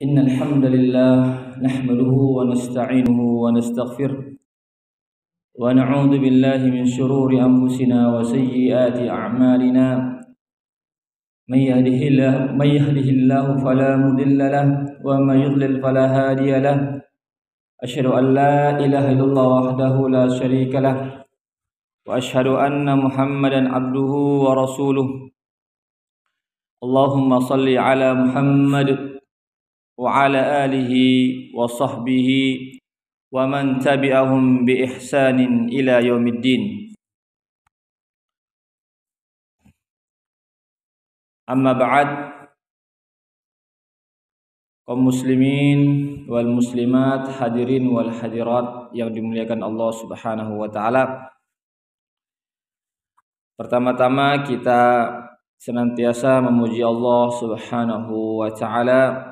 إن الحمد لله نحمده ونستعينه ونستغفره ونعوذ بالله من شرور أنفسنا وسيئات أعمالنا من يهده الله فلا مضل له ومن يضلل فلا هادي له أشهد أن لا إله إلا الله وحده لا شريك له وأشهد أن محمدا عبده ورسوله اللهم صل على محمد وعلى آله وصحبه ومن تبعهم بإحسان إلى يوم الدين. Amma ba'd, kaum muslimin wal muslimat, hadirin wal hadirat yang dimuliakan Allah Subhanahu wa taala. Pertama-tama kita senantiasa memuji Allah Subhanahu wa taala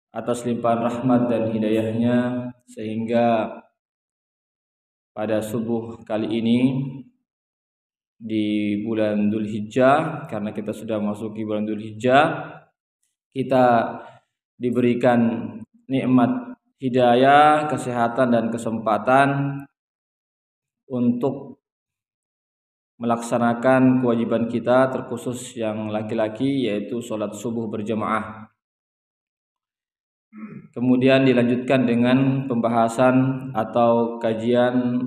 atas limpahan rahmat dan hidayahnya sehingga pada subuh kali ini di bulan Dzulhijjah, karena kita sudah masuki bulan Dzulhijjah, kita diberikan nikmat hidayah, kesehatan dan kesempatan untuk melaksanakan kewajiban kita, terkhusus yang laki-laki, yaitu sholat subuh berjamaah. Kemudian dilanjutkan dengan pembahasan atau kajian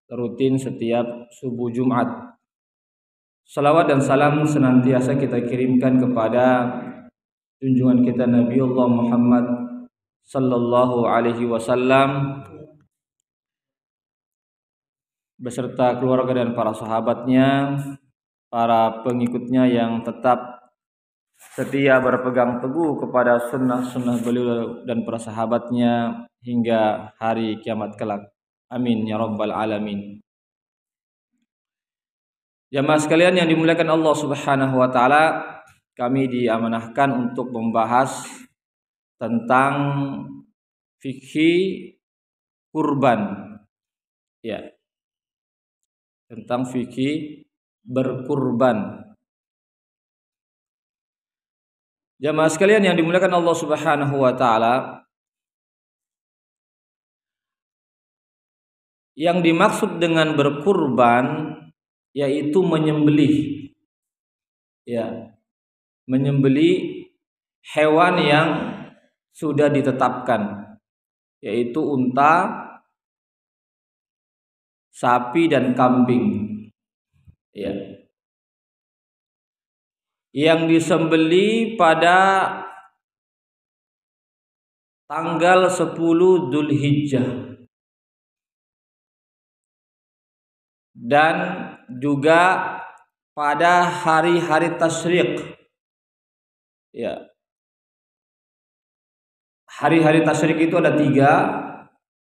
rutin setiap subuh Jumat. Salawat dan salam senantiasa kita kirimkan kepada junjungan kita Nabiullah Muhammad sallallahu alaihi wasallam beserta keluarga dan para sahabatnya, para pengikutnya yang tetap setia berpegang teguh kepada sunnah-sunnah beliau dan para sahabatnya hingga hari kiamat kelak. Amin ya rabbal alamin. Jamaah sekalian yang dimuliakan Allah Subhanahu wa taala, kami diamanahkan untuk membahas tentang fikih kurban. Ya. Tentang fikih berkurban. Jamaah sekalian yang dimuliakan Allah Subhanahu wa taala, yang dimaksud dengan berkurban yaitu menyembelih, ya, menyembelih hewan yang sudah ditetapkan, yaitu unta, sapi dan kambing, ya, yang disembelih pada tanggal 10 Dzulhijjah dan juga pada hari-hari tasyrik. Ya. Hari-hari tasyrik itu ada tiga.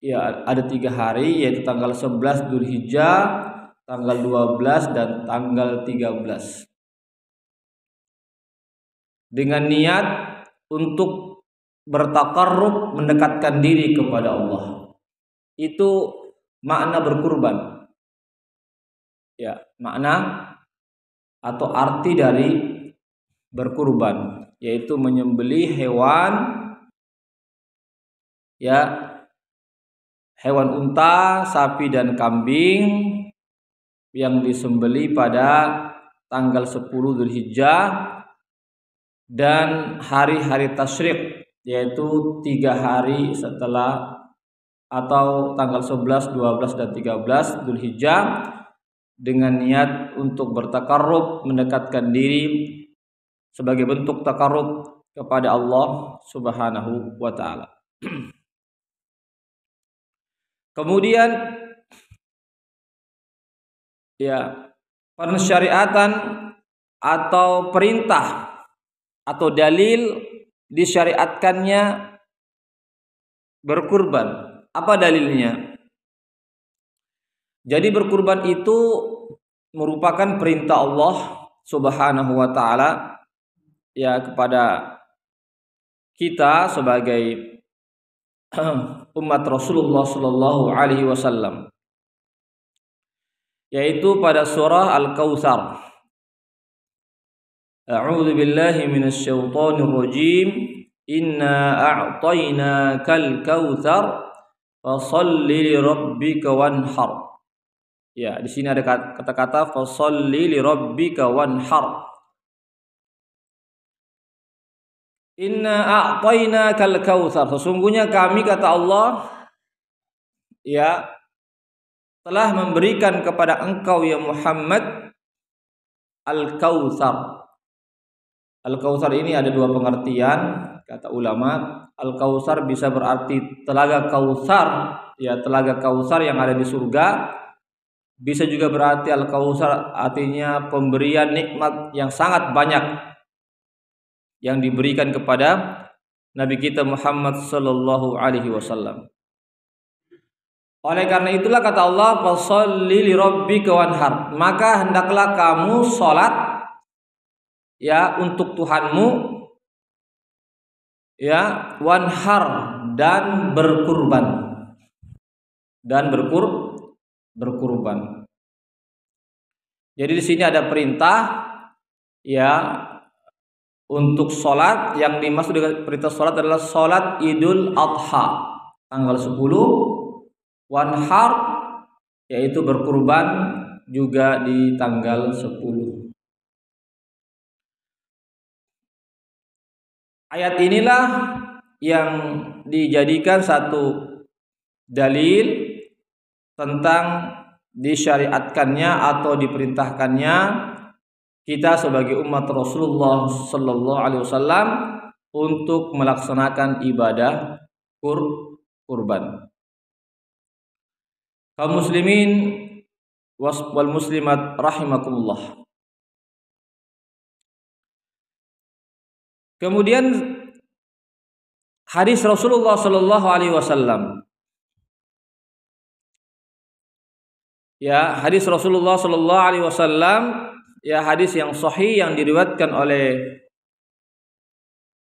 Ya, ada 3 hari, yaitu tanggal 11 Dzulhijjah, tanggal 12 dan tanggal 13. Dengan niat untuk bertakarrub, mendekatkan diri kepada Allah. Itu makna berkurban. Ya, makna atau arti dari berkurban, yaitu menyembelih hewan, ya, hewan unta, sapi dan kambing yang disembelih pada tanggal 10 Dzulhijjah dan hari-hari tasyrik, yaitu 3 hari setelah atau tanggal 11, 12 dan 13 Dzulhijjah, dengan niat untuk bertakarrub, mendekatkan diri sebagai bentuk takarrub kepada Allah Subhanahu wa taala. Kemudian, ya, pensyariatan atau perintah atau dalil disyariatkannya berkurban. Apa dalilnya? Jadi berkurban itu merupakan perintah Allah Subhanahu wa taala, ya, kepada kita sebagai umat Rasulullah sallallahu alaihi wasallam, yaitu pada surah Al-Kautsar. A'udzu billahi minasyaitonir rajim. Inna a'tainakal kautsar fasholli lirabbika wanhar. Ya, di sini ada kata-kata fasholli lirabbika wanhar. Inna a'tainakal kautsar. Sesungguhnya kami, kata Allah, ya, telah memberikan kepada engkau ya Muhammad al-kautsar. Al-Kautsar ini ada dua pengertian kata ulama. Al-Kautsar bisa berarti telaga Kautsar, ya, telaga Kautsar yang ada di surga. Bisa juga berarti Al-Kautsar artinya pemberian nikmat yang sangat banyak yang diberikan kepada Nabi kita Muhammad sallallahu alaihi wasallam. Oleh karena itulah kata Allah, fasholli lirabbika wanhar. Maka hendaklah kamu salat, ya, untuk Tuhanmu, ya, wanhar, dan berkurban. Berkurban. Jadi di sini ada perintah, ya, untuk sholat. Yang dimaksud dengan perintah sholat adalah sholat Idul Adha tanggal 10, wanhar yaitu berkurban juga di tanggal 10. Ayat inilah yang dijadikan satu dalil tentang disyariatkannya atau diperintahkannya kita sebagai umat Rasulullah sallallahu alaihi wasallam untuk melaksanakan ibadah kurban. Kaum muslimin wal muslimat rahimakumullah. Kemudian hadis Rasulullah sallallahu alaihi wasallam. Ya, hadis Rasulullah sallallahu alaihi wasallam, ya, hadis yang sahih yang diriwayatkan oleh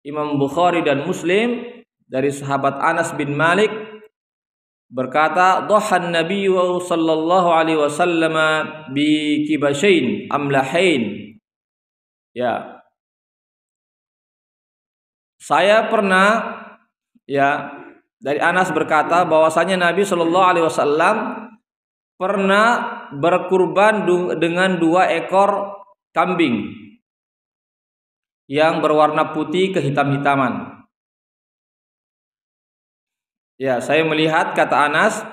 Imam Bukhari dan Muslim dari sahabat Anas bin Malik berkata, "Dhahan Nabiyyu sallallahu alaihi wasallam bi kibashain amlahain." Ya. Saya pernah, ya, dari Anas berkata bahwasanya Nabi sallallahu alaihi wasallam pernah berkurban dengan 2 ekor kambing yang berwarna putih kehitam-hitaman. Ya, saya melihat, kata Anas,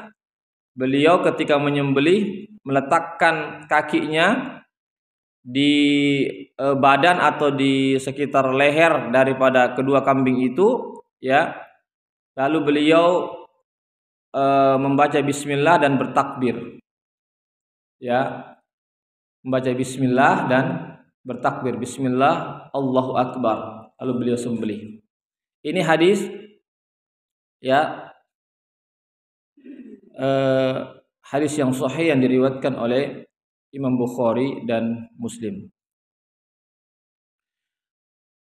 beliau ketika menyembelih meletakkan kakinya di badan atau di sekitar leher daripada kedua kambing itu, ya. Lalu beliau membaca bismillah dan bertakbir. Ya, membaca bismillah dan bertakbir. Bismillah, Allahu akbar. Lalu beliau sembelih. Ini hadis, ya, hadis yang sahih yang diriwayatkan oleh Imam Bukhari dan Muslim.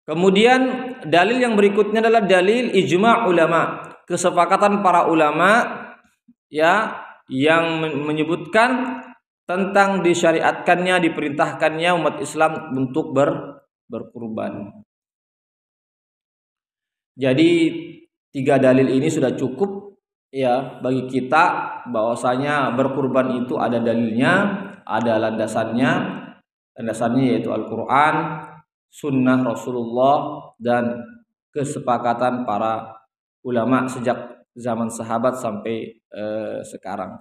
Kemudian dalil yang berikutnya adalah dalil ijma' ulama, kesepakatan para ulama, ya, yang menyebutkan tentang disyariatkannya, diperintahkannya umat Islam untuk berkurban. Jadi 3 dalil ini sudah cukup, ya, bagi kita bahwasanya berkurban itu ada dalilnya, ada landasannya. Landasannya yaitu Al-Qur'an, sunnah Rasulullah, dan kesepakatan para ulama sejak zaman sahabat sampai sekarang.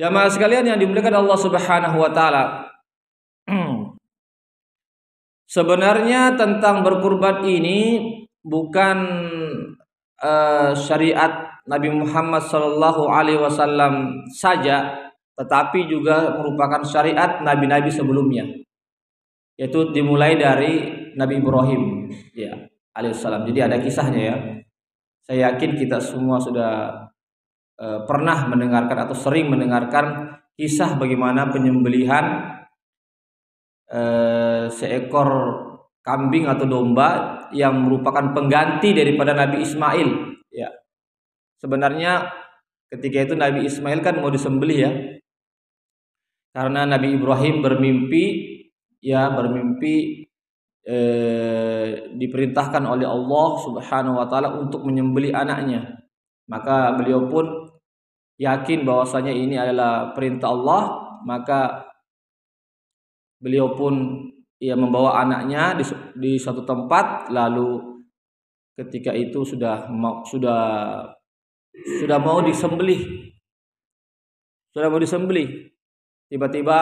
Jamaah sekalian yang dimuliakan Allah Subhanahu wa taala. Sebenarnya tentang berkurban ini bukan syariat Nabi Muhammad sallallahu alaihi wasallam saja, tetapi juga merupakan syariat nabi-nabi sebelumnya. Yaitu dimulai dari Nabi Ibrahim, ya, alaihissalam. Jadi ada kisahnya, ya. Saya yakin kita semua sudah pernah mendengarkan atau sering mendengarkan kisah bagaimana penyembelihan seekor kambing atau domba yang merupakan pengganti daripada Nabi Ismail, ya. Sebenarnya ketika itu Nabi Ismail kan mau disembelih, ya, karena Nabi Ibrahim bermimpi ya bermimpi diperintahkan oleh Allah Subhanahu wa taala untuk menyembelih anaknya. Maka beliau pun yakin bahwasanya ini adalah perintah Allah, maka beliau pun ya membawa anaknya di suatu tempat, lalu ketika itu sudah mau disembelih. Sudah mau disembelih. Tiba-tiba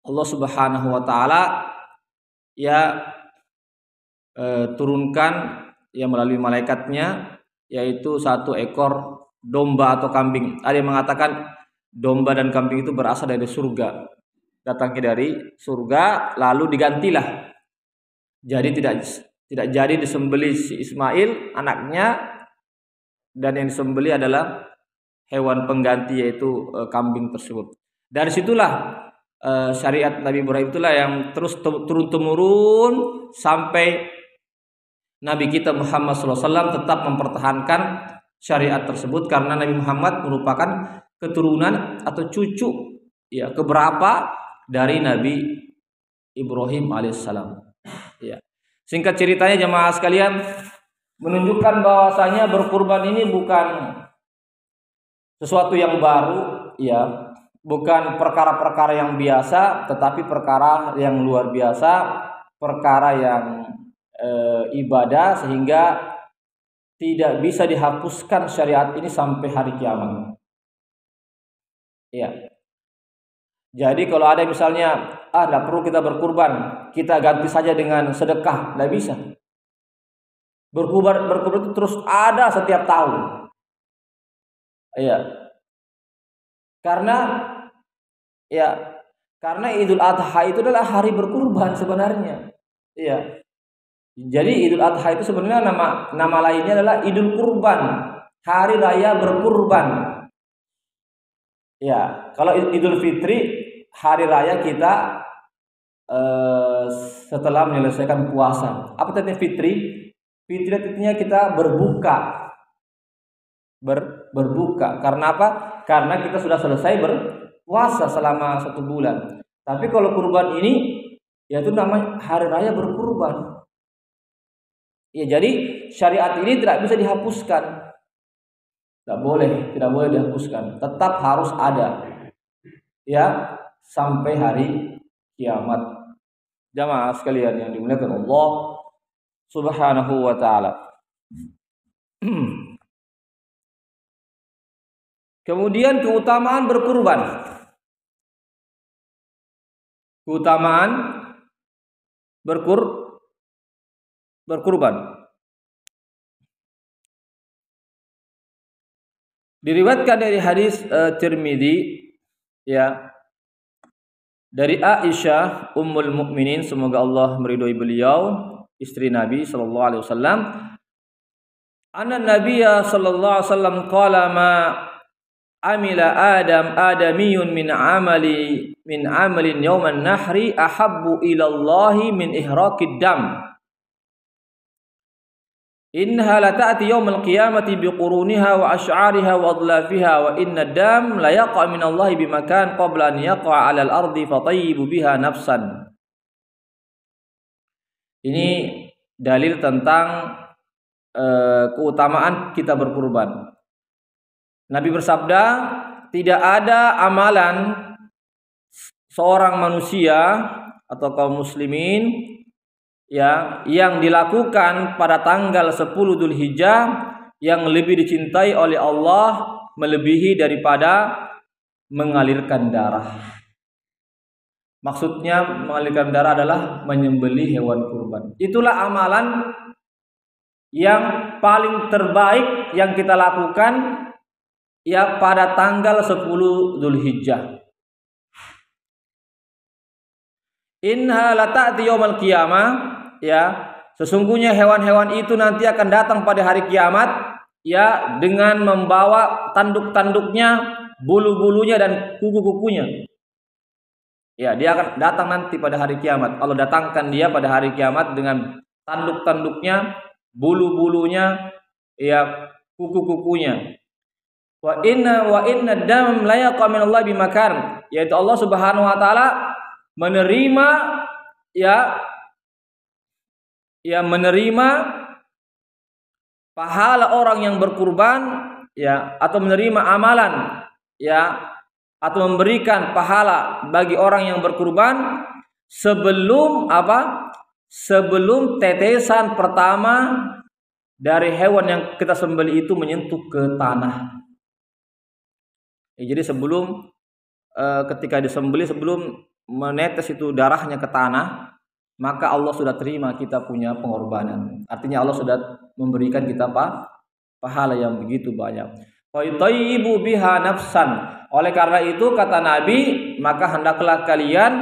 Allah Subhanahu wa taala ya turunkan yang melalui malaikatnya, yaitu satu ekor domba atau kambing. Ada yang mengatakan domba dan kambing itu berasal dari surga, datangnya dari surga, lalu digantilah. Jadi tidak jadi disembelih si Ismail anaknya, dan yang disembelih adalah hewan pengganti, yaitu kambing tersebut. Dari situlah syariat Nabi Ibrahim itulah yang terus turun temurun sampai Nabi kita Muhammad SAW tetap mempertahankan syariat tersebut, karena Nabi Muhammad merupakan keturunan atau cucu ya keberapa dari Nabi Ibrahim alaihissalam. Ya. Singkat ceritanya jemaah sekalian, menunjukkan bahwasanya berkurban ini bukan sesuatu yang baru, ya, bukan perkara-perkara yang biasa, tetapi perkara yang luar biasa, perkara yang ibadah, sehingga tidak bisa dihapuskan syariat ini sampai hari kiamat. Ya. Jadi kalau ada misalnya, tidak perlu kita berkurban, kita ganti saja dengan sedekah, tidak bisa. Berkurban itu terus ada setiap tahun. Iya. Karena Idul Adha itu adalah hari berkurban sebenarnya. Iya. Jadi Idul Adha itu sebenarnya nama lainnya adalah Idul Kurban, hari raya berkurban. Ya, kalau Idul Fitri hari raya kita setelah menyelesaikan puasa. Apa artinya Fitri? Fitri artinya kita berbuka. Berbuka. Karena apa? Karena kita sudah selesai berpuasa selama 1 bulan. Tapi kalau kurban ini, yaitu namanya hari raya berkurban. Ya, jadi syariat ini tidak bisa dihapuskan. Tidak boleh dihapuskan. Tetap harus ada. Ya, sampai hari kiamat. Jamaah sekalian yang dimuliakan Allah Subhanahu wa taala. Kemudian keutamaan berkurban. Keutamaan berkurban. Diriwayatkan dari hadis Tirmidzi, ya, dari Aisyah Ummul Mukminin, semoga Allah meridhoi beliau, istri Nabi sallallahu alaihi wasallam, anna Nabiyya sallallahu alaihi wasallam qala ma amila adamiyun min amalin yawman nahri ahabbu ila Allahi min ihraqid dam. Innaha la ta'ti yawmal qiyamati biquruniha wa ash'ariha wa adlafiha wa inna dam la yaqa' min Allahi bimakan qabla an yaqa' 'ala al-ardi fatayyibu biha nafsan. Ini dalil tentang keutamaan kita berkurban. Nabi bersabda, tidak ada amalan seorang manusia atau kaum muslimin yang dilakukan pada tanggal 10 Dzulhijjah yang lebih dicintai oleh Allah melebihi daripada mengalirkan darah. Maksudnya mengalirkan darah adalah menyembelih hewan kurban. Itulah amalan yang paling terbaik yang kita lakukan ya pada tanggal 10 Dzulhijjah. Inna la ta'ti yaumal qiyamah, ya, sesungguhnya hewan-hewan itu nanti akan datang pada hari kiamat, ya, dengan membawa tanduk-tanduknya, bulu-bulunya dan kuku-kukunya. Ya, dia akan datang nanti pada hari kiamat. Allah datangkan dia pada hari kiamat dengan tanduk-tanduknya, bulu-bulunya, ya, kuku-kukunya. Wa inna dam la yaqa min Allah bimakan, yaitu Allah Subhanahu wa taala menerima ya menerima pahala orang yang berkurban, ya, atau menerima amalan, ya, atau memberikan pahala bagi orang yang berkurban sebelum apa? Sebelum tetesan pertama dari hewan yang kita sembelih itu menyentuh ke tanah. Jadi sebelum ketika disembelih, sebelum menetes itu darahnya ke tanah, maka Allah sudah terima kita punya pengorbanan. Artinya Allah sudah memberikan kita pahala yang begitu banyak. Wa yutayyibu biha nafsan. Oleh karena itu kata Nabi, maka hendaklah kalian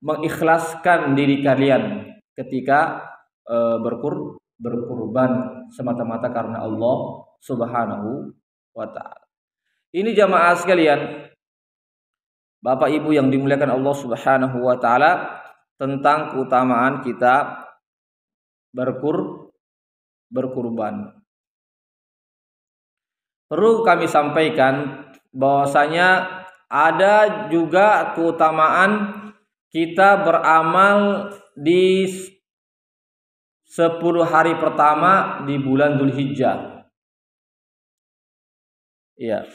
mengikhlaskan diri kalian ketika berkurban semata-mata karena Allah Subhanahu wa taala. Ini jamaah sekalian, Bapak Ibu yang dimuliakan Allah Subhanahu wa taala, tentang keutamaan kita berkurban. Perlu kami sampaikan bahwasanya ada juga keutamaan kita beramal di 10 hari pertama di bulan Dzulhijjah. Ya.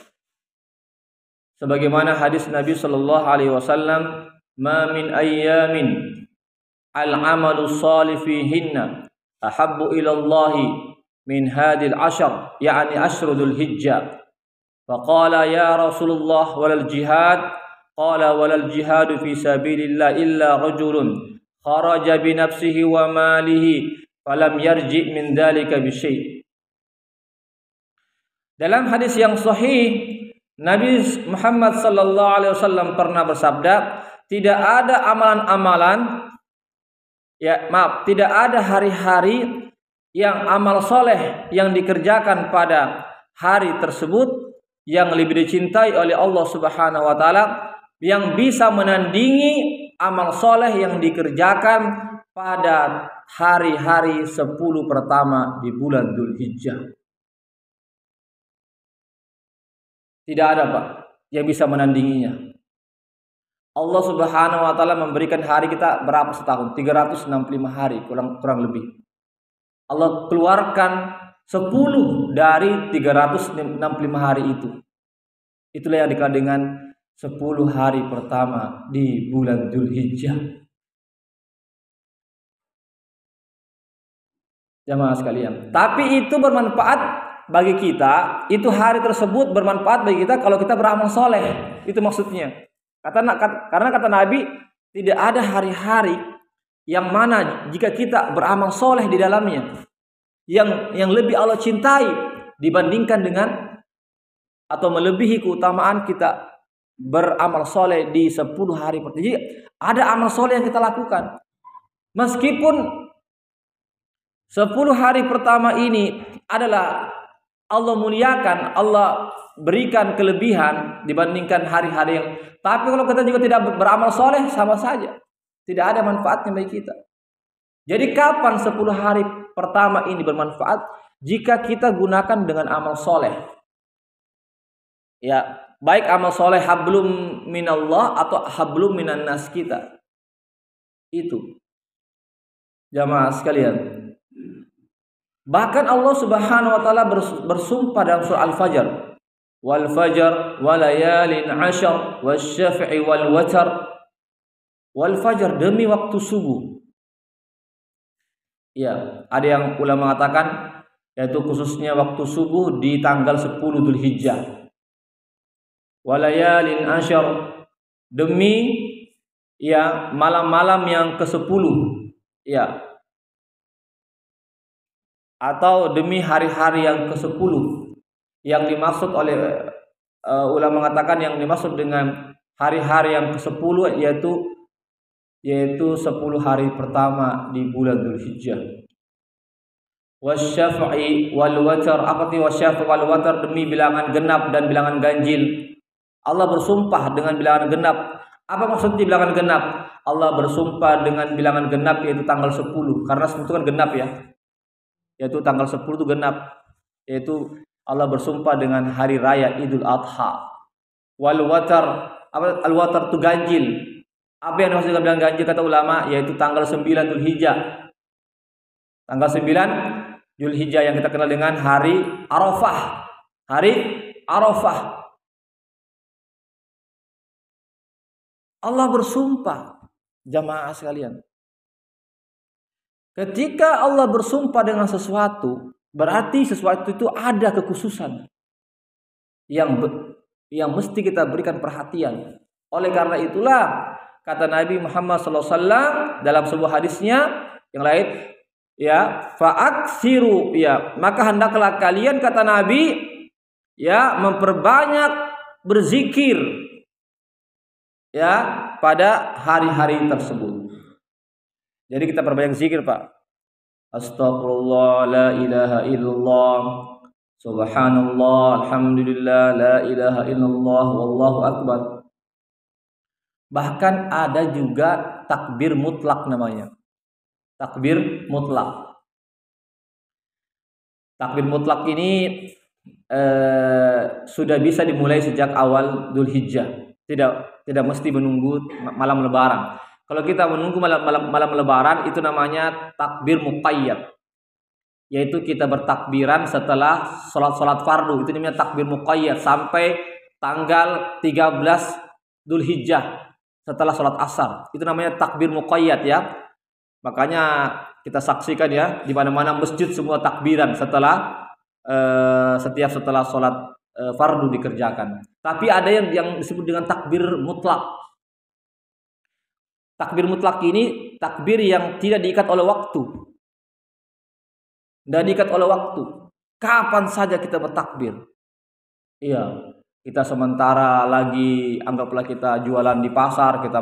Sebagaimana hadis Nabi sallallahu alaihi wasallam, "Ma min ayyamin al-'amalu shalih fihinna ahabbu ila Allah min hadhil 'ashr," yakni ashr Dzulhijjah. Faqala ya Rasulullah walal jihad, qala walal jihadu fi sabilillah illa rajulun kharaja bi nafsihi wa malihi falam yarji min dzalika bi syai'. Dalam hadis yang sahih, Nabi Muhammad sallallahu alaihi wasallam pernah bersabda, tidak ada amalan-amalan, tidak ada hari-hari yang amal soleh yang dikerjakan pada hari tersebut yang lebih dicintai oleh Allah Subhanahu wa taala yang bisa menandingi amal soleh yang dikerjakan pada hari-hari 10 pertama di bulan Dzulhijjah. Tidak ada, Pak, yang bisa menandinginya. Allah Subhanahu wa taala memberikan hari kita berapa setahun? 365 hari kurang lebih. Allah keluarkan 10 dari 365 hari itu. Itulah yang dikenal dengan 10 hari pertama di bulan Dzulhijjah. Jamaah sekalian, tapi itu bermanfaat bagi kita, itu hari tersebut bermanfaat bagi kita kalau kita beramal soleh. Itu maksudnya. Karena kata Nabi, tidak ada hari-hari yang mana jika kita beramal soleh di dalamnya yang lebih Allah cintai dibandingkan dengan atau melebihi keutamaan kita beramal soleh di 10 hari pertama. Jadi ada amal soleh yang kita lakukan. Meskipun 10 hari pertama ini adalah Allah muliakan, Allah berikan kelebihan dibandingkan hari-hari yang, tapi kalau kita juga tidak beramal soleh, sama saja, tidak ada manfaatnya bagi kita. Jadi kapan 10 hari pertama ini bermanfaat? Jika kita gunakan dengan amal soleh, ya, baik amal soleh hablum minallah atau hablum minan nas kita. Itu jamaah sekalian. Bahkan Allah Subhanahu wa taala bersumpah dalam surah Al-Fajr, wal fajr walayalin 'ashr wasyaf'i wal watar. Wal fajr, demi waktu subuh. Ya, ada yang ulama mengatakan yaitu khususnya waktu subuh di tanggal 10 Dzulhijjah. Walayalin 'ashr, demi ya malam-malam yang ke-10, ya, atau demi hari-hari yang ke-10. Yang dimaksud oleh ulama mengatakan yang dimaksud dengan hari-hari yang ke-10 yaitu 10 hari pertama di bulan Dzulhijjah. Wasyaf'i wal watar, apa itu wasyaf'i wal watar? Demi bilangan genap dan bilangan ganjil. Allah bersumpah dengan bilangan genap. Apa maksudnya bilangan genap? Allah bersumpah dengan bilangan genap yaitu tanggal 10, karena 10 itu kan genap ya. Yaitu tanggal 10 itu genap, yaitu Allah bersumpah dengan hari raya Idul Adha. Wal watar, apa al watar itu ganjil, Apa yang dimaksud dengan ganjil kata ulama? Yaitu tanggal 9 Dzulhijjah. Tanggal 9 Dzulhijjah yang kita kenal dengan hari Arafah. Hari Arafah. Allah bersumpah, jamaah sekalian. Ketika Allah bersumpah dengan sesuatu, berarti sesuatu itu ada kekhususan yang mesti kita berikan perhatian. Oleh karena itulah kata Nabi Muhammad SAW dalam sebuah hadisnya yang lain, ya, fa'aksiru, ya, maka hendaklah kalian kata Nabi, ya, memperbanyak berzikir, ya, pada hari-hari tersebut. Jadi kita perbanyak zikir, Pak. Astagfirullah, la ilaha illallah, subhanallah, alhamdulillah, la ilaha illallah, wallahu akbar. Bahkan ada juga takbir mutlak namanya. Takbir mutlak. Takbir mutlak ini sudah bisa dimulai sejak awal Dzulhijjah. Tidak mesti menunggu malam lebaran. Kalau kita menunggu malam lebaran itu namanya takbir muqayyad. Yaitu kita bertakbiran setelah salat fardu. Itu namanya takbir muqayyad sampai tanggal 13 Dzulhijjah setelah salat asar. Itu namanya takbir muqayyad, ya. Makanya kita saksikan, ya, di mana-mana masjid semua takbiran setelah setelah salat fardu dikerjakan. Tapi ada yang disebut dengan takbir mutlak. Takbir mutlak ini takbir yang tidak diikat oleh waktu. Tidak diikat oleh waktu. Kapan saja kita bertakbir. Iya, kita sementara lagi, anggaplah kita jualan di pasar, kita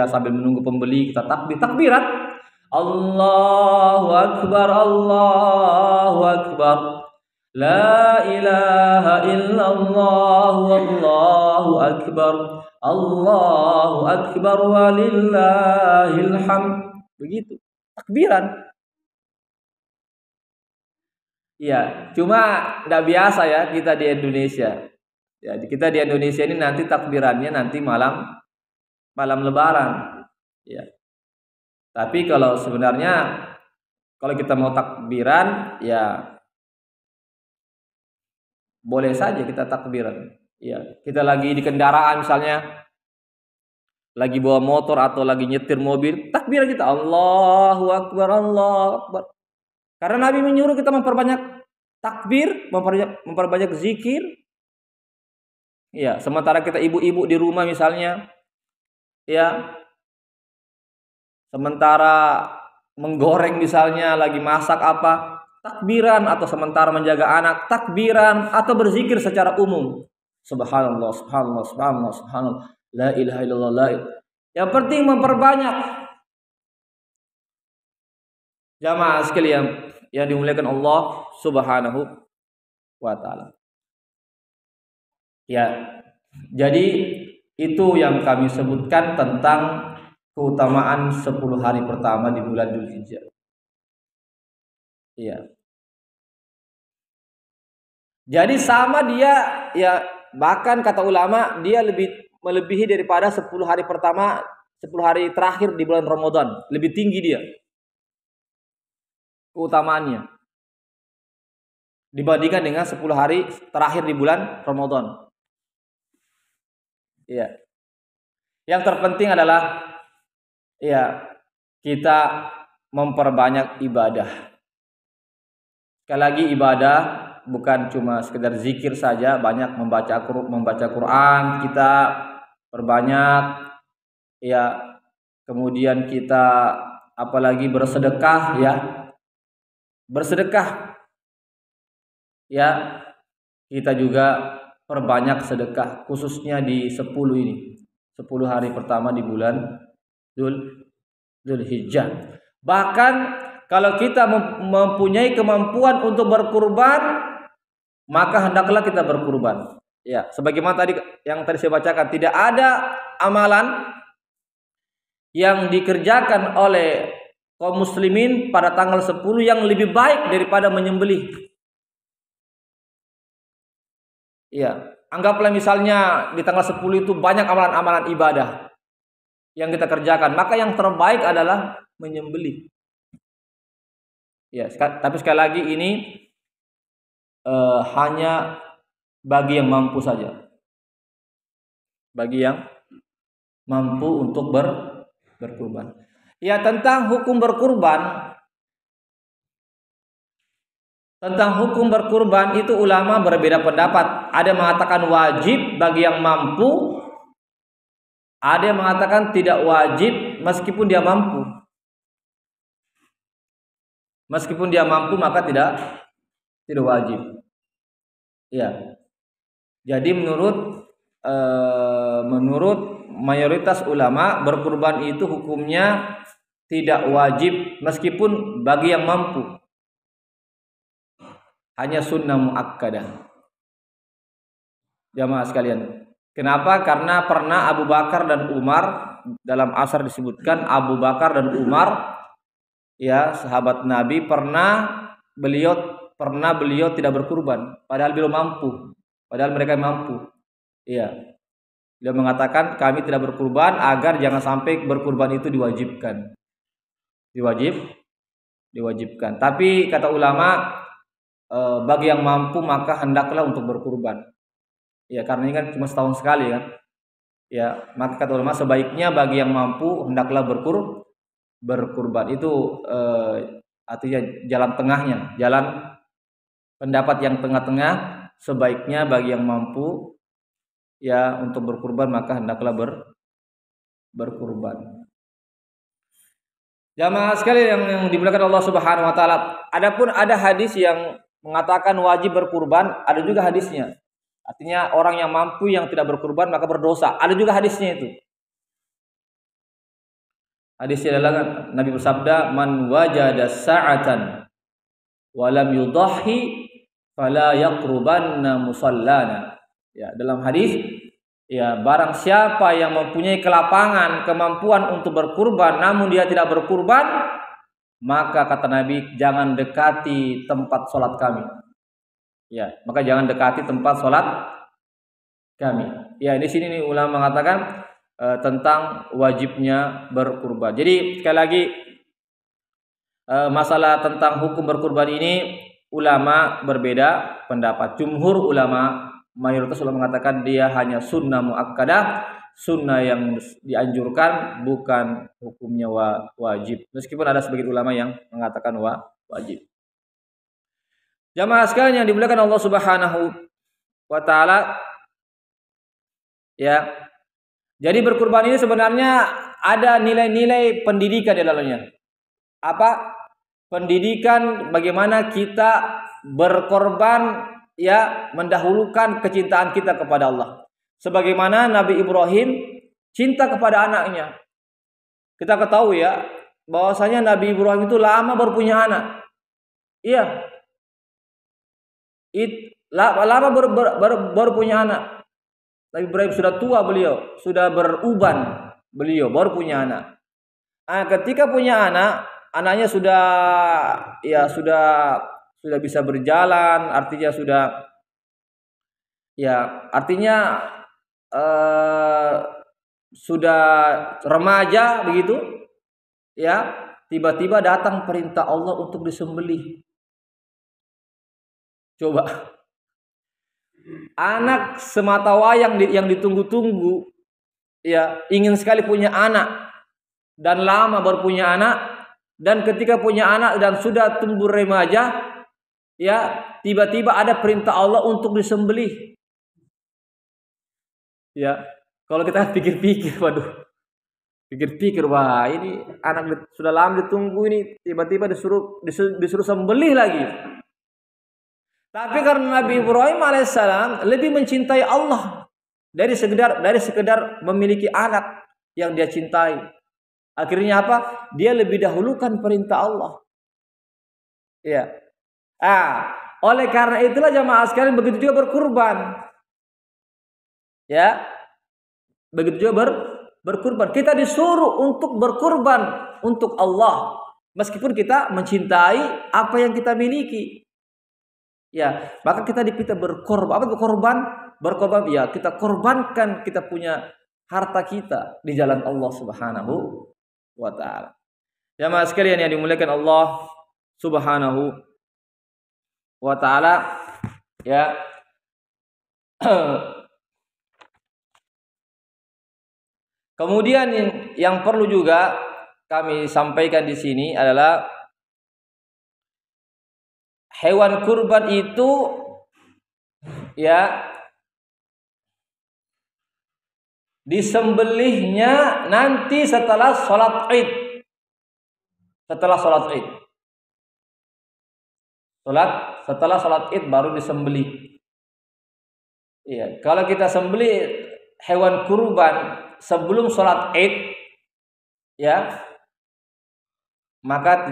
sambil menunggu pembeli, kita takbiran. Allahu akbar, Allahu akbar. La ilaha illallah, wallahu akbar. Allahu akbar walillahil hamd. Begitu. Takbiran. Ya, cuma tidak biasa, ya, kita di Indonesia. Ya, kita di Indonesia ini nanti takbirannya nanti malam lebaran. Ya. Tapi kalau sebenarnya kalau kita mau takbiran, ya boleh saja kita takbiran. Ya, kita lagi di kendaraan misalnya, lagi bawa motor atau lagi nyetir mobil, takbiran kita Allahu akbar, Allahu akbar. Karena Nabi menyuruh kita memperbanyak takbir, memperbanyak zikir. Ya, sementara kita ibu-ibu di rumah misalnya, ya, sementara menggoreng misalnya, lagi masak apa, takbiran, atau sementara menjaga anak, takbiran, atau berzikir secara umum. Subhanallah, subhanallah, subhanallah, subhanallah, la ilaha illallah, la ilaha. Yang penting memperbanyak. Jamaah sekalian yang dimuliakan Allah Subhanahu wa taala. Ya, jadi itu yang kami sebutkan tentang keutamaan 10 hari pertama di bulan Dzulhijjah. Iya. Jadi sama dia, ya, bahkan kata ulama dia melebihi daripada 10 hari pertama, 10 hari terakhir di bulan Ramadan. Lebih tinggi dia keutamaannya dibandingkan dengan 10 hari terakhir di bulan Ramadan. Iya. Yang terpenting adalah, ya, kita memperbanyak ibadah. Sekali lagi, ibadah bukan cuma sekedar zikir saja, banyak membaca Quran, kita perbanyak, ya. Kemudian kita apalagi bersedekah, ya. Bersedekah, ya. Kita juga perbanyak sedekah, khususnya di 10 ini. 10 hari pertama di bulan Dzulhijjah. Bahkan kalau kita mempunyai kemampuan untuk berkurban, maka hendaklah kita berkurban. Ya, sebagaimana tadi yang saya bacakan, tidak ada amalan yang dikerjakan oleh kaum muslimin pada tanggal 10 yang lebih baik daripada menyembelih. Ya, anggaplah misalnya di tanggal 10 itu banyak amalan-amalan ibadah. yang kita kerjakan, maka yang terbaik adalah menyembelih. Ya, tapi sekali lagi ini hanya bagi yang mampu saja. Bagi yang mampu untuk berkurban. Ya, tentang hukum berkurban. Tentang hukum berkurban itu ulama berbeda pendapat. Ada yang mengatakan wajib bagi yang mampu, ada yang mengatakan tidak wajib meskipun dia mampu. Meskipun dia mampu maka tidak wajib. Ya. Jadi menurut mayoritas ulama berkurban itu hukumnya tidak wajib meskipun bagi yang mampu. Hanya sunnah muakkadah. Jamaah sekalian. Kenapa? Karena pernah Abu Bakar dan Umar, dalam asar disebutkan Abu Bakar dan Umar, ya sahabat Nabi, pernah beliau tidak berkurban, padahal beliau mampu, padahal mereka mampu. Iya. Beliau mengatakan kami tidak berkurban agar jangan sampai berkurban itu diwajibkan. Diwajibkan. Tapi kata ulama, bagi yang mampu maka hendaklah untuk berkurban. Ya, karena ini kan cuma setahun sekali kan. Ya, maka kata ulama sebaiknya bagi yang mampu hendaklah berkurban. Itu artinya jalan tengahnya, jalan pendapat yang tengah-tengah, sebaiknya bagi yang mampu ya untuk berkurban maka hendaklah berkurban. Jamaah sekalian yang dimuliakan Allah Subhanahu wa taala, adapun ada hadis yang mengatakan wajib berkurban, ada juga hadisnya. Artinya orang yang mampu yang tidak berkurban maka berdosa. Ada juga hadisnya itu. Hadisnya adalah Nabi bersabda, "Man wajada sa'atan wa lam yudahhi fala yaqrubanna musallana." Ya, dalam hadis, ya barang siapa yang mempunyai kelapangan, kemampuan untuk berkurban namun dia tidak berkurban, maka kata Nabi, jangan dekati tempat sholat kami. Ya, maka jangan dekati tempat sholat kami. Ya, di sini nih ulama mengatakan tentang wajibnya berkurban. Jadi sekali lagi masalah tentang hukum berkurban ini ulama berbeda pendapat. Jumhur ulama, mayoritas ulama mengatakan dia hanya sunnah muakkadah, sunnah yang dianjurkan, bukan hukumnya wajib. Meskipun ada sebagian ulama yang mengatakan wajib. Jamaah sekalian yang dimuliakan Allah Subhanahu wa taala, ya. Jadi berkurban ini sebenarnya ada nilai-nilai pendidikan di dalamnya. Apa? Pendidikan bagaimana kita berkorban, ya, mendahulukan kecintaan kita kepada Allah. Sebagaimana Nabi Ibrahim cinta kepada anaknya. Kita ketahui ya, bahwasanya Nabi Ibrahim itu lama baru punya anak. Iya. Lama baru punya anak. Nabi Ibrahim sudah tua beliau, sudah beruban beliau, baru punya anak. Nah, ketika punya anak, anaknya sudah bisa berjalan, artinya sudah remaja begitu, ya, tiba-tiba datang perintah Allah untuk disembelih. Coba, anak semata wayang yang ditunggu-tunggu, ya, ingin sekali punya anak dan lama baru punya anak, dan ketika punya anak dan sudah tumbuh remaja, ya, tiba-tiba ada perintah Allah untuk disembelih. Ya, kalau kita pikir-pikir, wah ini anak sudah lama ditunggu ini, tiba-tiba disuruh sembelih lagi. Tapi karena Nabi Ibrahim alaihissalam lebih mencintai Allah dari sekedar memiliki anak yang dia cintai. Akhirnya apa? Dia lebih dahulukan perintah Allah. Ya. Oleh karena itulah jamaah sekalian begitu juga berkurban. Ya. Begitu juga berkurban. Kita disuruh untuk berkurban untuk Allah, meskipun kita mencintai apa yang kita miliki. Ya, maka kita dipinta berkorban. Apa itu korban? Berkorban, ya, kita korbankan kita punya harta kita di jalan Allah Subhanahu wa taala. Jamaah sekalian yang dimuliakan Allah Subhanahu wa taala, ya. Kemudian yang perlu juga kami sampaikan di sini adalah hewan kurban itu ya disembelihnya nanti setelah sholat Id. Setelah sholat Id. Setelah sholat Id baru disembelih. Iya, kalau kita sembelih hewan kurban sebelum sholat Id, ya, maka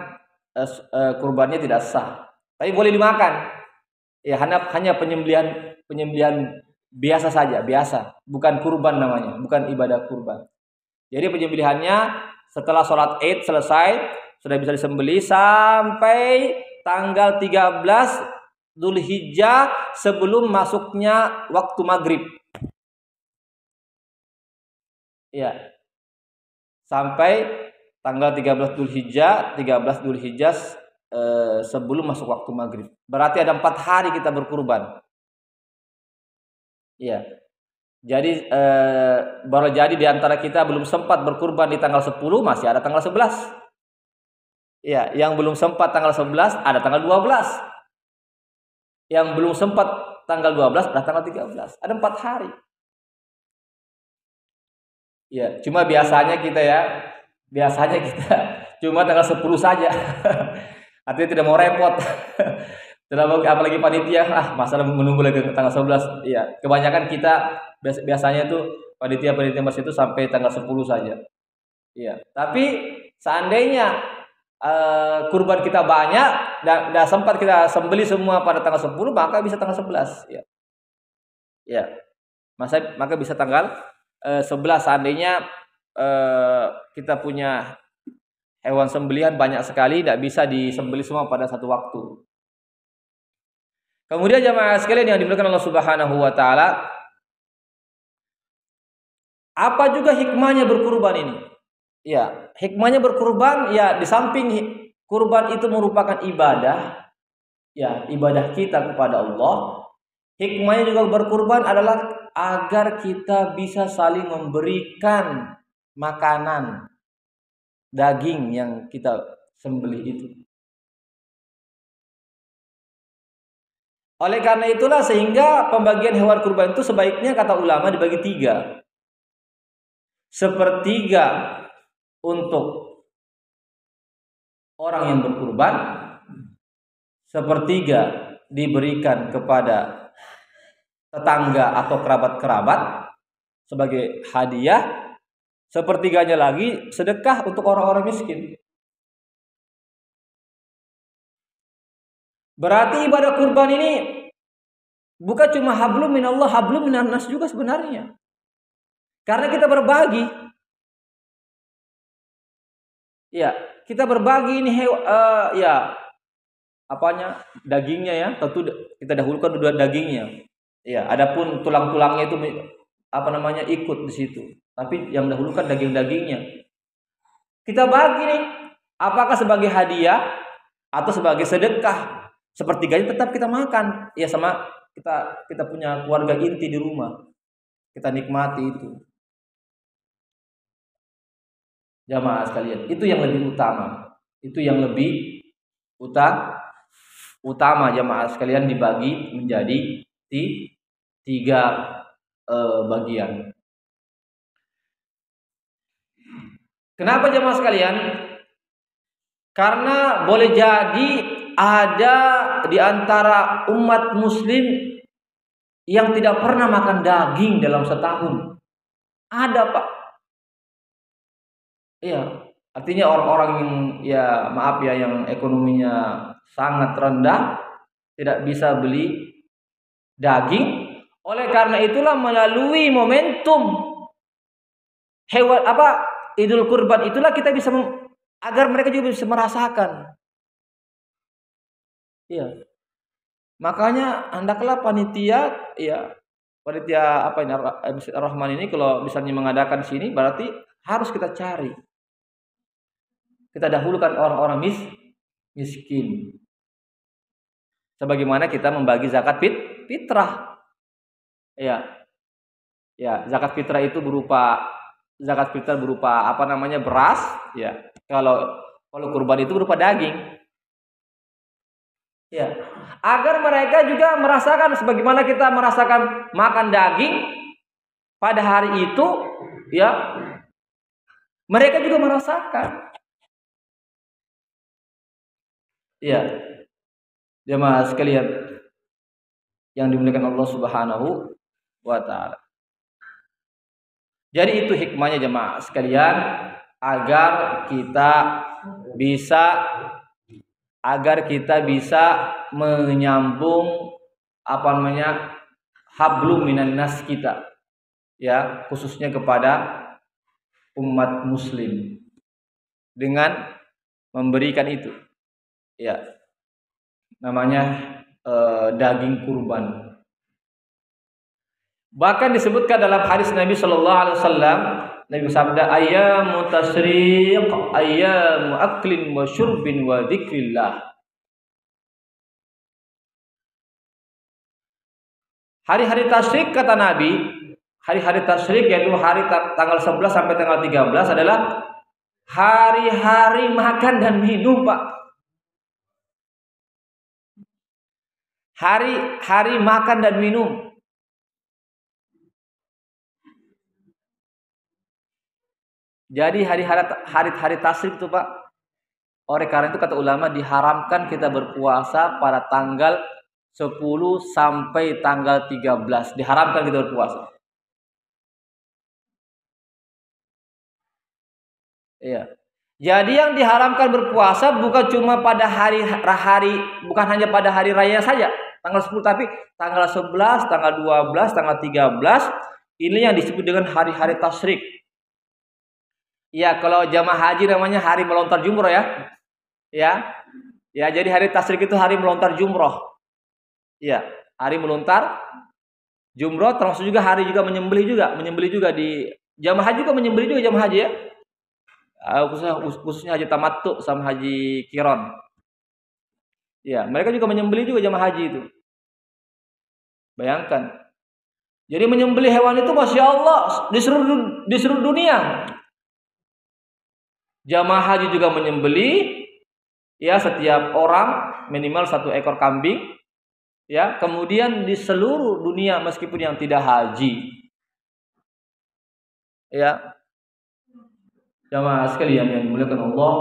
kurbannya tidak sah. Tapi boleh dimakan. Ya, hanya penyembelihan biasa saja, biasa, bukan kurban namanya, bukan ibadah kurban. Jadi penyembelihannya setelah sholat Id selesai sudah bisa disembelih sampai tanggal 13 Dzulhijjah sebelum masuknya waktu maghrib. Ya. Sampai tanggal 13 Dzulhijjah sebelum masuk waktu maghrib. Berarti ada 4 hari kita berkurban. Ya. Jadi baru jadi di antara kita belum sempat berkurban di tanggal 10, masih ada tanggal 11. Ya, yang belum sempat tanggal 11 ada tanggal 12. Yang belum sempat tanggal 12 ada tanggal 13. Ada 4 hari. Ya, cuma biasanya kita cuma tanggal 10 saja. Artinya tidak mau repot. Apalagi panitia, masalah menunggu lagi tanggal 11. Iya, kebanyakan kita biasanya tuh panitia masjid itu sampai tanggal 10 saja. Iya, tapi seandainya kurban kita banyak dan sempat kita sembeli semua pada tanggal 10, maka bisa tanggal 11, ya. Ya. Maka bisa tanggal 11 seandainya kita punya hewan sembelihan banyak sekali, tidak bisa disembelih semua pada satu waktu. Kemudian jamaah sekalian yang dimuliakan Allah Subhanahu wa taala, apa juga hikmahnya berkurban ini? Ya, hikmahnya berkurban ya di samping kurban itu merupakan ibadah, ya, ibadah kita kepada Allah. Hikmahnya juga berkurban adalah agar kita bisa saling memberikan makanan daging yang kita sembelih itu. Oleh karena itulah sehingga pembagian hewan kurban itu sebaiknya kata ulama dibagi 3. Sepertiga untuk orang yang berkurban, sepertiga diberikan kepada tetangga atau kerabat-kerabat sebagai hadiah, sepertiganya lagi sedekah untuk orang-orang miskin. Berarti ibadah kurban ini bukan cuma hablum minallah, hablum minan nas juga sebenarnya. Karena kita berbagi. Ya, kita berbagi ini dagingnya ya, tentu kita dahulukan dulu dagingnya. Ya, adapun tulang-tulangnya itu ikut di situ. Tapi yang dahulukan daging-dagingnya. Kita bagi nih, apakah sebagai hadiah atau sebagai sedekah. Sepertiganya tetap kita makan. Ya sama kita punya keluarga inti di rumah. Kita nikmati itu. Jamaah sekalian, itu yang lebih utama. Itu yang lebih utama jamaah sekalian, dibagi menjadi 3 bagian. Kenapa jamaah sekalian? Karena boleh jadi ada di antara umat muslim yang tidak pernah makan daging dalam setahun. Ada, Pak. Iya, artinya orang-orang yang ekonominya sangat rendah tidak bisa beli daging. Oleh karena itulah melalui momentum Idul Kurban itulah kita bisa agar mereka juga bisa merasakan. Iya. Makanya hendaklah panitia panitia apa ini Masjid Ar-Rahman ini kalau misalnya mengadakan sini berarti harus kita cari. Kita dahulukan orang-orang miskin. Sebagaimana kita membagi zakat fitrah. Ya. Ya, zakat fitrah itu berupa apa namanya? Beras, ya. Kalau kurban itu berupa daging. Ya. Agar mereka juga merasakan sebagaimana kita merasakan makan daging pada hari itu, ya. Mereka juga merasakan. Ya. Jemaah sekalian yang dimuliakan Allah Subhanahu wa taala. Jadi itu hikmahnya jemaah sekalian agar kita bisa menyambung apa namanya hablum minan nas kita, ya, khususnya kepada umat muslim dengan memberikan itu, ya, namanya daging kurban. Bahkan disebutkan dalam hadis Nabi Shallallahu Alaihi Wasallam, Nabi bersabda, ayyamu tasriq, ayyamu aklin wa syurbin wa dzikrillah. Hari-hari tasyrik kata Nabi, hari-hari tasyrik yaitu hari tanggal 11 sampai tanggal 13 adalah hari-hari makan dan minum, Pak. Hari-hari makan dan minum. Jadi hari-hari tasyrik itu, Pak. Oleh karena itu kata ulama diharamkan kita berpuasa pada tanggal 10 sampai tanggal 13. Diharamkan kita berpuasa. Iya. Jadi yang diharamkan berpuasa bukan cuma pada bukan hanya pada hari raya saja, tanggal 10, tapi tanggal 11, tanggal 12, tanggal 13 ini yang disebut dengan hari-hari tasyrik. Ya, kalau jamaah haji namanya hari melontar jumroh, ya. Ya. Ya, jadi hari tasyrik itu hari melontar jumroh. Ya, hari melontar jumroh termasuk juga hari juga menyembelih juga di jamaah haji juga menyembelih juga jamaah haji, ya. Khususnya haji tamattu sama haji qiran. Ya, mereka juga menyembelih juga jamaah haji itu. Bayangkan. Jadi menyembelih hewan itu Masya Allah di seluruh dunia. Jamaah haji juga menyembelih, ya, setiap orang minimal 1 ekor kambing, ya. Kemudian di seluruh dunia meskipun yang tidak haji, ya, jamaah sekalian yang dimuliakan Allah.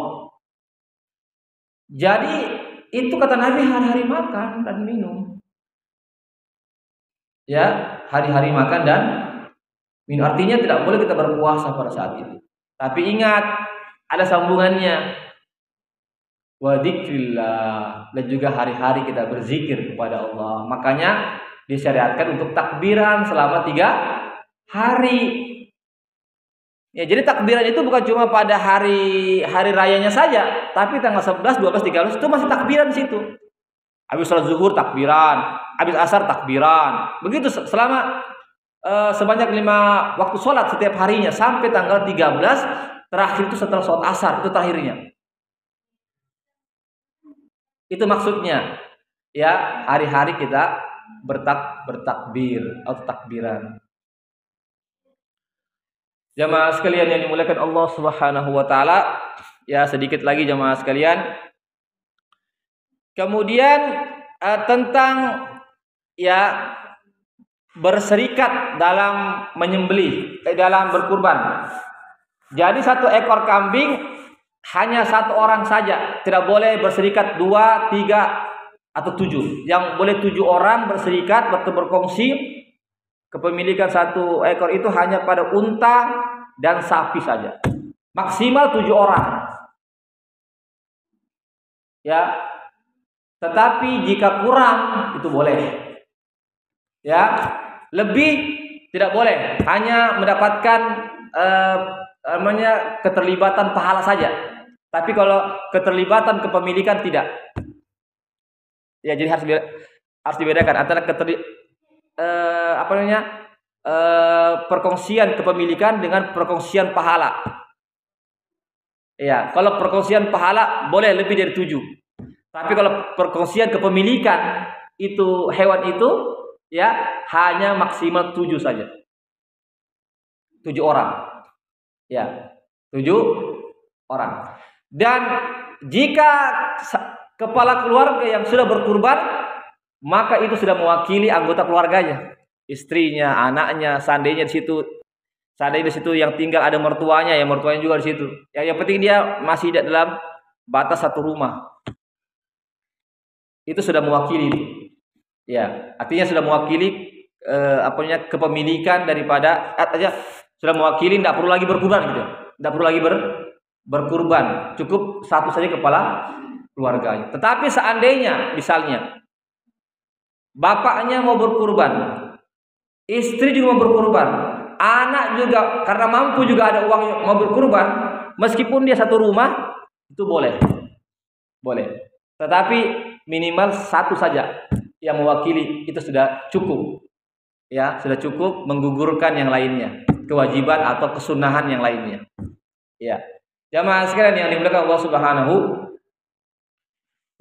Jadi itu kata Nabi hari-hari makan dan minum, ya, hari-hari makan dan minum. Artinya tidak boleh kita berpuasa pada saat itu. Tapi ingat, ada sambungannya. Wa dzikrillah, dan juga hari-hari kita berzikir kepada Allah. Makanya disyariatkan untuk takbiran selama 3 hari. Ya, jadi takbiran itu bukan cuma pada hari rayanya saja, tapi tanggal 11, 12, 13 itu masih takbiran di situ. Habis salat zuhur takbiran, habis asar takbiran. Begitu selama sebanyak 5 waktu sholat setiap harinya sampai tanggal 13, terakhir itu setelah sholat asar, itu terakhirnya. Itu maksudnya, ya, hari-hari kita bertakbir atau takbiran. Jamaah sekalian yang dimuliakan Allah Subhanahu wa taala, ya, sedikit lagi jamaah sekalian. Kemudian tentang, ya, berserikat dalam menyembelih, dalam berkurban. Jadi 1 ekor kambing hanya 1 orang saja, tidak boleh berserikat 2, 3 atau 7. Yang boleh 7 orang berserikat atau berkongsi kepemilikan 1 ekor itu hanya pada unta dan sapi saja. Maksimal 7 orang. Ya. Tetapi jika kurang itu boleh. Ya. Lebih tidak boleh, hanya mendapatkan namanya keterlibatan pahala saja. Tapi kalau keterlibatan kepemilikan tidak. Ya, jadi harus dibedakan antara apa namanya? Perkongsian kepemilikan dengan perkongsian pahala. Ya, kalau perkongsian pahala boleh lebih dari 7. Tapi kalau perkongsian kepemilikan itu hewan itu ya hanya maksimal 7 saja. 7 orang. Ya, 7 orang. Dan jika kepala keluarga yang sudah berkurban, maka itu sudah mewakili anggota keluarganya. Istrinya, anaknya, seandainya di situ yang tinggal ada mertuanya, ya mertuanya juga di situ. Ya, yang penting dia masih dalam batas satu rumah. Itu sudah mewakili. Ya, artinya sudah mewakili kepemilikan daripada aja sudah mewakili, tidak perlu lagi berkurban gitu. Tidak perlu lagi berkurban, cukup satu saja kepala keluarganya. Tetapi seandainya misalnya bapaknya mau berkurban, istri juga mau berkurban, anak juga karena mampu juga ada uang mau berkurban, meskipun dia satu rumah itu boleh. Tetapi minimal satu saja yang mewakili itu sudah cukup. Ya, sudah cukup menggugurkan yang lainnya, kewajiban atau kesunahan yang lainnya. Ya. Jamaah sekalian yang dimuliakan Allah Subhanahu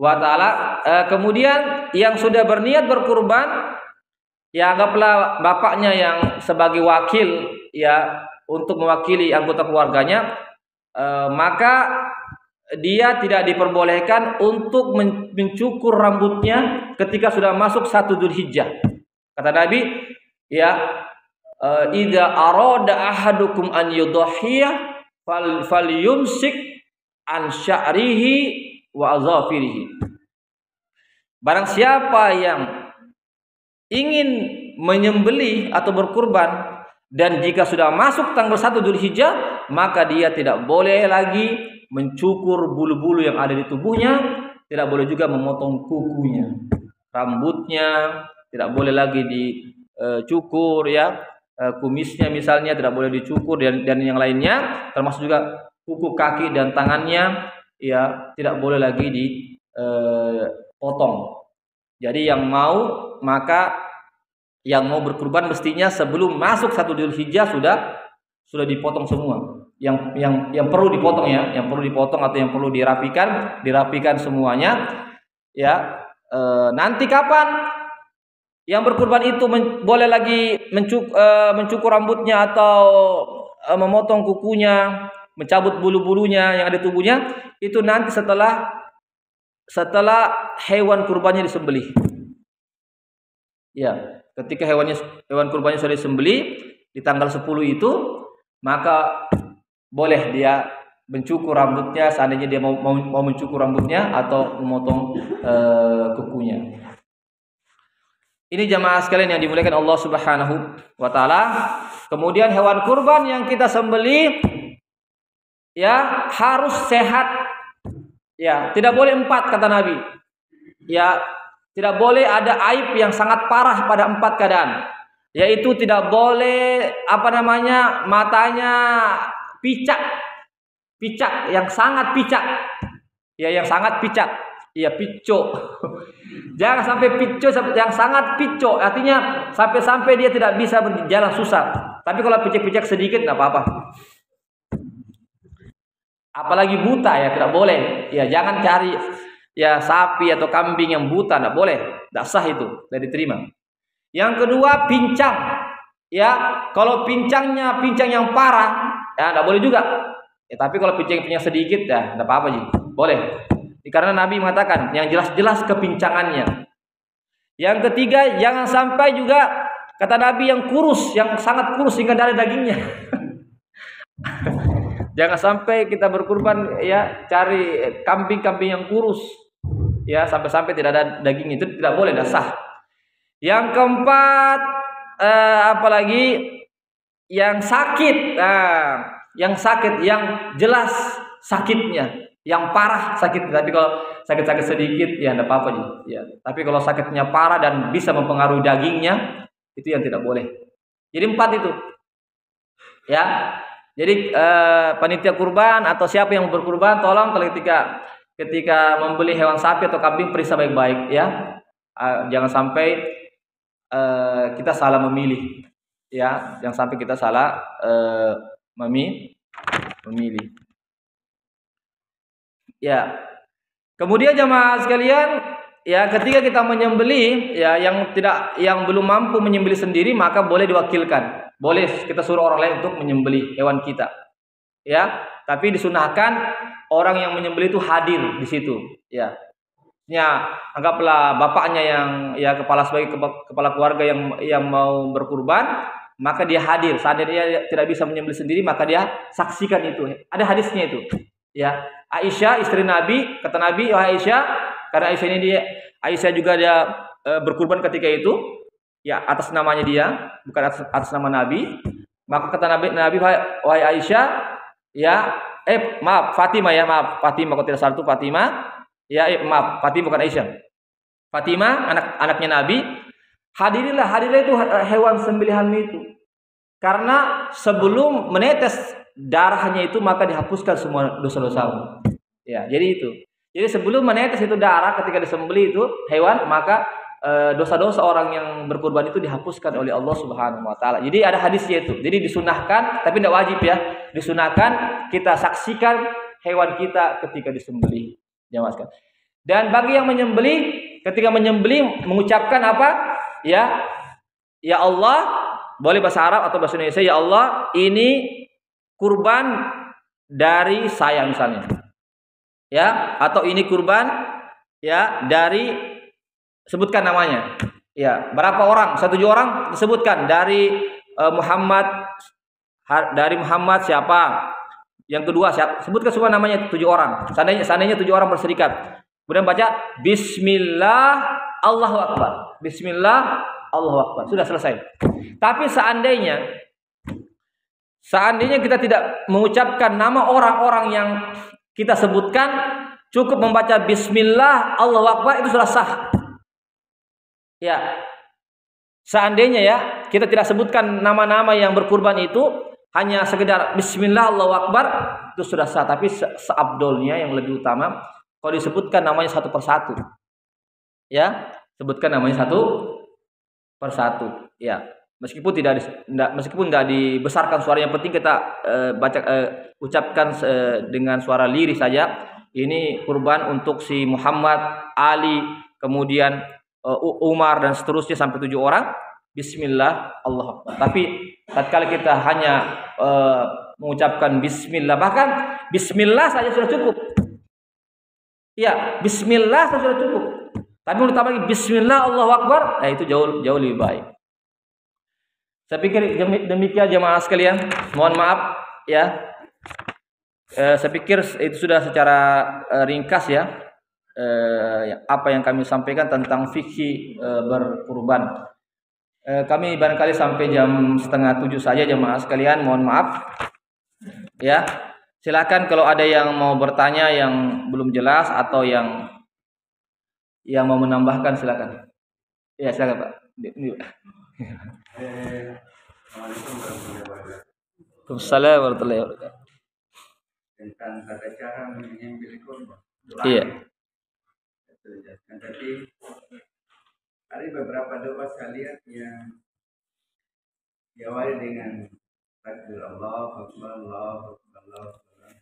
wa taala, kemudian yang sudah berniat berkurban, ya anggaplah bapaknya yang sebagai wakil ya untuk mewakili anggota keluarganya, maka dia tidak diperbolehkan untuk mencukur rambutnya ketika sudah masuk 1 Dzulhijjah. Kata Nabi, ya idza arada ahadukum an yudhhiya falyumsik an sya'rihi wa azafirihi. Barang siapa yang ingin menyembelih atau berkurban dan jika sudah masuk tanggal 1 Dzulhijjah, maka dia tidak boleh lagi mencukur bulu-bulu yang ada di tubuhnya, tidak boleh juga memotong kukunya, rambutnya tidak boleh lagi dicukur ya, kumisnya misalnya tidak boleh dicukur dan yang lainnya, termasuk juga kuku kaki dan tangannya ya tidak boleh lagi dipotong. Jadi yang mau berkurban mestinya sebelum masuk 1 Dzulhijjah sudah dipotong semua. Yang perlu dipotong ya, yang perlu dipotong atau yang perlu dirapikan semuanya. Ya, nanti kapan yang berkurban itu boleh lagi mencukur rambutnya atau memotong kukunya, mencabut bulu-bulunya yang ada di tubuhnya, itu nanti setelah hewan kurbannya disembelih. Ya, ketika hewan kurbannya sudah disembelih di tanggal 10 itu, maka boleh dia mencukur rambutnya seandainya dia mau mencukur rambutnya atau memotong kukunya. Ini jamaah sekalian yang dimuliakan Allah Subhanahu wa taala. Kemudian hewan kurban yang kita sembelih ya harus sehat. Ya, tidak boleh 4 kata Nabi. Ya, tidak boleh ada aib yang sangat parah pada 4 keadaan. Yaitu tidak boleh matanya picak yang sangat picak. Ya, yang sangat picak. Ya, pico. Jangan sampai pico yang sangat pico, artinya sampai dia tidak bisa berjalan susah. Tapi kalau picak-picak sedikit enggak apa-apa. Apalagi buta ya tidak boleh. Ya, jangan cari ya sapi atau kambing yang buta, enggak boleh. Enggak sah itu, tidak diterima. Yang kedua, pincang. Ya, kalau pincang yang parah, ya enggak boleh juga. Ya, tapi kalau pincang sedikit ya enggak apa-apa, boleh. Karena Nabi mengatakan yang jelas-jelas kepincangannya. Yang ketiga, jangan sampai juga kata Nabi yang kurus, yang sangat kurus hingga darah dagingnya. Jangan sampai kita berkurban ya cari kambing-kambing yang kurus. Ya, sampai tidak ada daging, itu tidak boleh, tidak sah. Yang keempat, apalagi yang sakit. Yang sakit yang jelas sakitnya. Yang parah sakit, tapi kalau sakit-sakit sedikit ya enggak apa-apa ya. Tapi kalau sakitnya parah dan bisa mempengaruhi dagingnya, itu yang tidak boleh. Jadi 4 itu. Ya. Jadi panitia kurban atau siapa yang berkurban, tolong ketika membeli hewan sapi atau kambing periksa baik-baik ya. Jangan sampai kita salah memilih, ya, jangan sampai kita salah memilih. Ya. Kemudian jemaah sekalian, ya, ketika kita menyembelih, ya, yang belum mampu menyembelih sendiri, maka boleh diwakilkan. Boleh kita suruh orang lain untuk menyembelih hewan kita. Ya, tapi disunahkan orang yang menyembelih itu hadir di situ, ya. Ya, anggaplah bapaknya yang, ya, sebagai kepala keluarga yang mau berkurban, maka dia hadir. Seandainya dia tidak bisa menyembelih sendiri, maka dia saksikan itu. Ada hadisnya itu. Ya, Aisyah istri Nabi, kata Nabi, wahai Aisyah, karena Aisyah juga dia berkurban ketika itu, ya, atas namanya dia, bukan atas nama Nabi. Maka kata Nabi, wahai Aisyah, ya, maaf Fatimah, ya, maaf Fatimah, kalau tidak salah itu Fatimah, ya, maaf Fatimah bukan Aisyah. Fatimah, anaknya Nabi, hadirilah itu hewan sembelihanmu itu. Karena sebelum menetes darahnya itu, maka dihapuskan semua dosa-dosamu. Ya, jadi itu. Jadi sebelum menetes itu darah ketika disembelih itu hewan, maka dosa-dosa orang yang berkurban itu dihapuskan oleh Allah Subhanahu wa taala. Jadi ada hadisnya itu. Jadi disunahkan, tapi tidak wajib, ya. Disunahkan kita saksikan hewan kita ketika disembelih. Jamaah sekalian. Dan bagi yang menyembelih, ketika menyembelih mengucapkan apa? Ya Allah, boleh bahasa Arab atau bahasa Indonesia, ya Allah, ini kurban dari saya misalnya. Ya, atau ini kurban, ya, dari, sebutkan namanya. Ya, berapa orang? 7 orang disebutkan dari Muhammad siapa? Yang kedua siapa? Sebutkan semua namanya 7 orang. Seandainya 7 orang berserikat. Kemudian baca Bismillah Allahu Akbar. Bismillah Allahu Akbar. Sudah selesai. Tapi seandainya kita tidak mengucapkan nama orang-orang yang kita sebutkan, cukup membaca Bismillah Allahu Akbar, itu sudah sah. Ya. Seandainya, ya, kita tidak sebutkan nama-nama yang berkurban itu, hanya sekedar Bismillah Allahu Akbar, itu sudah sah. Tapi seabdolnya, yang lebih utama, kalau disebutkan namanya satu persatu. Ya, sebutkan namanya satu persatu. Ya, meskipun tidak dibesarkan suaranya, yang penting kita ucapkan dengan suara lirih saja. Ini kurban untuk si Muhammad, Ali, kemudian Umar dan seterusnya sampai 7 orang. Bismillah Allahu Akbar. Tapi tatkala kita hanya mengucapkan Bismillah, bahkan Bismillah saja sudah cukup. Ya, Bismillah saja sudah cukup. Tapi menurut lagi Bismillah Allahu Akbar, itu jauh lebih baik. Saya pikir demikian jemaah sekalian. Mohon maaf, ya. Saya pikir itu sudah secara ringkas, ya, apa yang kami sampaikan tentang fikih berkurban. Kami barangkali sampai jam 6:30 saja jemaah sekalian. Mohon maaf, ya. Silakan kalau ada yang mau bertanya yang belum jelas atau yang mau menambahkan, silakan. Ya, silakan Pak. Waalaikumsalam warahmatullahi wabarakatuh. Tentang tata cara menyembelih kurban. Iya. Tapi ada beberapa doa saya lihat yang diawali dengan takbir Allah Akbar, Allah Akbar, Allah Akbar.